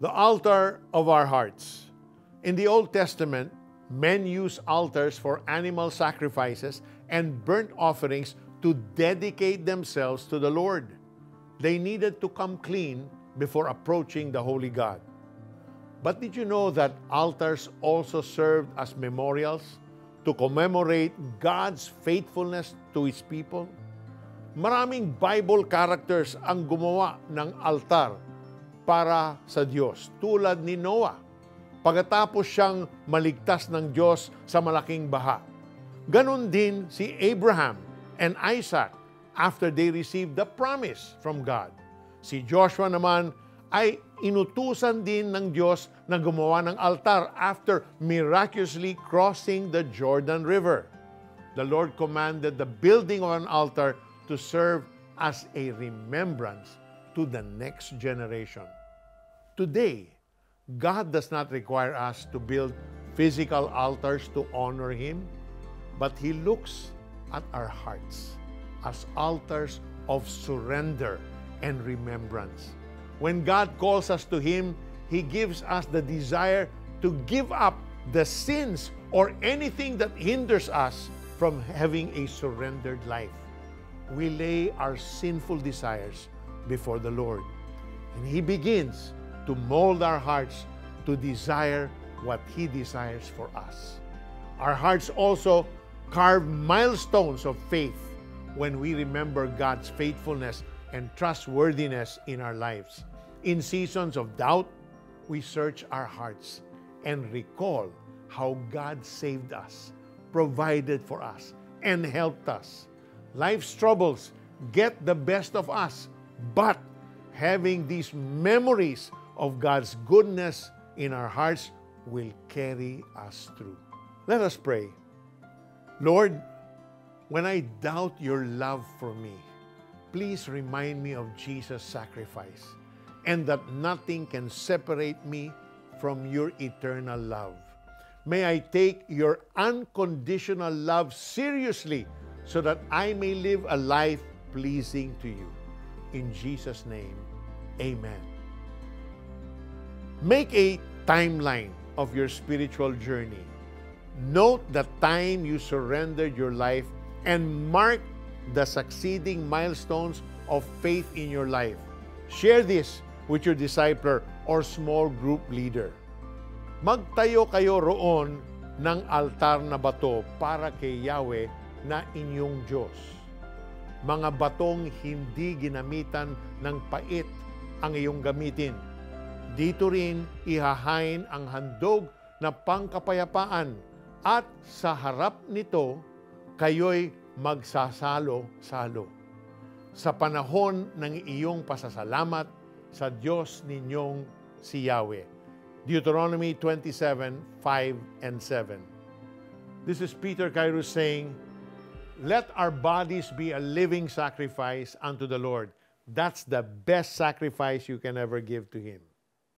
The altar of our hearts. In the Old Testament, men used altars for animal sacrifices and burnt offerings to dedicate themselves to the Lord. They needed to come clean before approaching the Holy God. But did you know that altars also served as memorials to commemorate God's faithfulness to His people? Maraming Bible characters ang gumawa ng altar para sa Diyos, tulad ni Noah, pagkatapos siyang maligtas ng Diyos sa malaking baha. Ganon din si Abraham and Isaac after they received the promise from God. Si Joshua naman ay inutusan din ng Diyos na gumawa ng altar after miraculously crossing the Jordan River. The Lord commanded the building of an altar to serve as a remembrance to the next generation. Today, God does not require us to build physical altars to honor Him, but He looks at our hearts as altars of surrender and remembrance. When God calls us to Him, He gives us the desire to give up the sins or anything that hinders us from having a surrendered life. We lay our sinful desires before the Lord, and He begins to mold our hearts to desire what He desires for us. Our hearts also carve milestones of faith when we remember God's faithfulness and trustworthiness in our lives. In seasons of doubt, we search our hearts and recall how God saved us, provided for us, and helped us. Life's troubles get the best of us, but having these memories of God's goodness in our hearts will carry us through. Let us pray. Lord, when I doubt your love for me, please remind me of Jesus' sacrifice and that nothing can separate me from your eternal love. May I take your unconditional love seriously so that I may live a life pleasing to you. In Jesus' name, amen. Make a timeline of your spiritual journey. Note the time you surrendered your life and mark the succeeding milestones of faith in your life. Share this with your discipler or small group leader. Magtayo kayo roon ng altar na bato para kay Yahweh na inyong Diyos. Mga batong hindi ginamitan ng pait ang iyong gamitin. Dito rin ihahain ang handog na pangkapayapaan at sa harap nito, kayo'y magsasalo-salo. Sa panahon ng iyong pasasalamat sa Diyos ninyong si Yahweh. Deuteronomy 27:5 and 7. This is Peter Kairos saying, let our bodies be a living sacrifice unto the Lord. That's the best sacrifice you can ever give to Him.